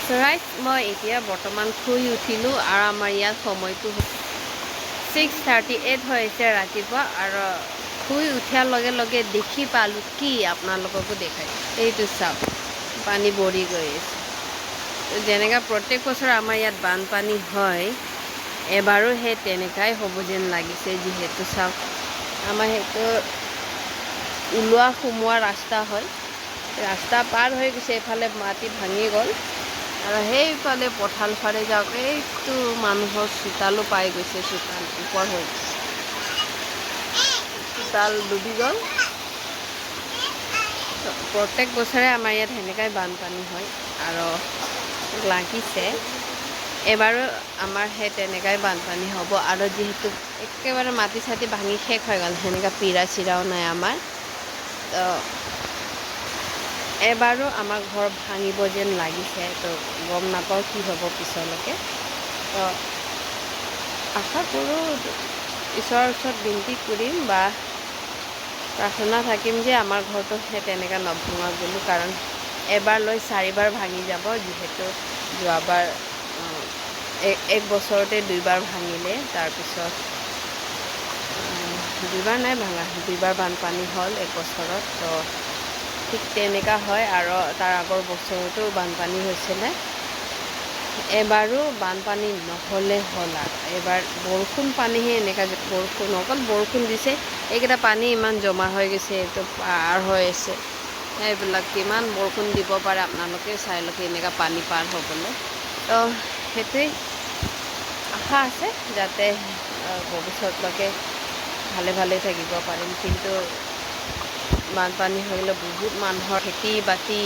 right মই এতিয়া বৰ্তমান শুই উঠিলোঁ আৰু আমাৰ ইয়াত সময়টো 6:38 হৈছে ৰাতিপুৱা আৰু শুই উঠাৰ লগে লগে দেখি পালোঁ কি আপোনালোককো দেখাই এইটো চাওক পানী ভৰি গৈ আছে যেনেকৈ প্ৰত্যেক বছৰ আমাৰ ইয়াত বানপানী হয় এবাৰো সেই তেনেকাই হ'ব যেন লাগিছে যিহেতু চাওক আমাৰ সেইটো ওলোৱা সোমোৱা ৰাস্তা হয় ৰাস্তা পাৰ হৈ গৈছে এইফালে মাটি ভাঙি গ'ল আৰু সেইফালে পথাল ফালে যাওক এইটো মানুহৰ চোতালো পাই গৈছে চোতাল ওপৰ হৈ চোতাল ডুবি গ'ল প্ৰত্যেক বছৰে আমাৰ ইয়াত সেনেকাই বানপানী হয় আৰু লাগিছে এবাৰো আমাৰ সেই তেনেকাই বানপানী হ'ব আৰু যিহেতু একেবাৰে মাটি চাটি ভাঙি শেষ হৈ গ'ল সেনেকা পিৰা চিৰাও নাই আমাৰ তো এবাৰো আমাৰ ঘৰ ভাঙিব যেন লাগিছে তো গম নাপাওঁ কি হ'ব পিছলৈকে তো আশা কৰোঁ ঈশ্বৰৰ ওচৰত বিনতি কৰিম বা প্ৰাৰ্থনা থাকিম যে আমাৰ ঘৰটো সেই তেনেকৈ নভঙা বুলি কাৰণ এবাৰ লৈ 4বাৰ ভাঙি যাব যিহেতু যোৱাবাৰ এক বছৰতে 2বাৰ ভাঙিলে তাৰপিছত 2বাৰ নাই ভাঙা 2বাৰ বানপানী হ'ল এক বছৰত তো ঠিক তেনেকুৱা হয় আৰু তাৰ আগৰ বছৰতো বানপানী হৈছিলে এবাৰো বানপানী নহ'লে হ'ল আৰু এবাৰ বৰষুণ পানীহে এনেকুৱা বৰষুণ অকল বৰষুণ দিছে এইকেইটা পানী ইমান জমা হৈ গৈছে এইটো পাৰ হৈ আছে সেইবিলাক কিমান বৰষুণ দিব পাৰে আপোনালোকে চাই লওক এনেকুৱা পানী পাৰ হ'বলৈ তো সেইটোৱেই আশা আছে যাতে ভৱিষ্যতলৈকে ভালে ভালে থাকিব পাৰিম কিন্তু বানপানী হৈ গ'লে বহুত মানুহৰ খেতি বাতি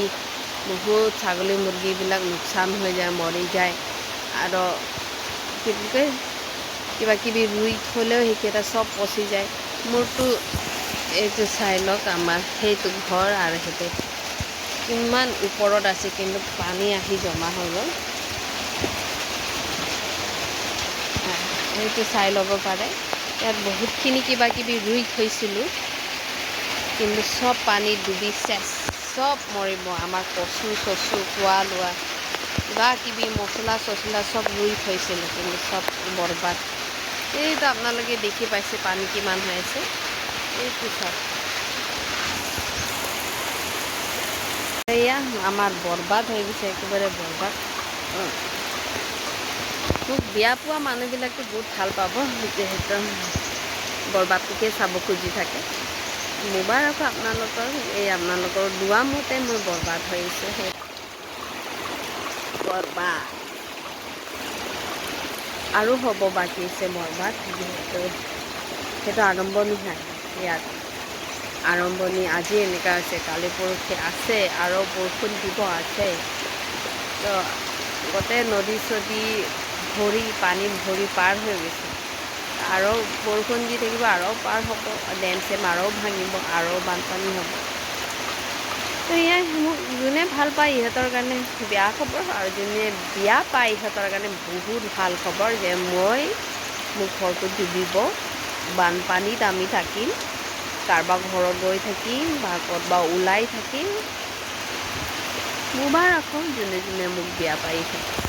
বহুত ছাগলী মুৰ্গীবিলাক লোকচান হৈ যায় মৰি যায় আৰু কি বুলি কয় কিবা কিবি ৰুই থ'লেও সেইকেইটা চব পচি যায় মোৰতো এইটো চাই লওক আমাৰ সেইটো ঘৰ আৰু সেইটো কিমান ওপৰত আছে কিন্তু পানী আহি জমা হৈ গ'ল সেইটো চাই ল'ব পাৰে ইয়াত বহুতখিনি কিবা কিবি ৰুই থৈছিলোঁ কিন্তু চব পানী ডুবি চেচ চব মৰিব আমাৰ কচু চচু খোৱা লোৱা কিবা কিবি মছলা চছলা চব ৰুই থৈছিলোঁ কিন্তু চব বৰবাদ এইটো আপোনালোকে দেখি পাইছে পানী কিমান হৈ আছে এইটো চব এয়া আমাৰ বৰবাদ হৈ গৈছে একেবাৰে বৰবাদ মোক বিয়া পোৱা মানুহবিলাকে বহুত ভাল পাব যিহেতু বৰবাদটোকে চাব খুজি থাকে মোবাইল আকৌ আপোনালোকৰ এই আপোনালোকৰ দুৱা মতে মোৰ বৰবাদ হৈছে সেই বৰবাদ আৰু হ'ব বাকী আছে বৰবাদ যিহেতু সেইটো আৰম্ভণি হয় ইয়াত আৰম্ভণি আজি এনেকুৱা হৈছে কালি পৰহি আছে আৰু বৰষুণ দিব আছে তো গোটেই নদী চদী ভৰি পানী ভৰি পাৰ হৈ গৈছে আৰু বৰষুণ দি থাকিব আৰু পাৰ হ'ব ডেম চেম আৰু ভাঙিব আৰু বানপানী হ'ব তো এয়াই মোক যোনে ভাল পায় ইহঁতৰ কাৰণে বেয়া খবৰ আৰু যোনে বিয়া পায় ইহঁতৰ কাৰণে বহুত ভাল খবৰ যে মোৰ ঘৰটো ডুবিব বানপানীত আমি থাকিম কাৰোবাৰ ঘৰত গৈ থাকিম বা ক'ৰবাত ওলাই থাকিম মোবাৰ আকৌ যোনে যোনে মোক বিয়া পাই থাকে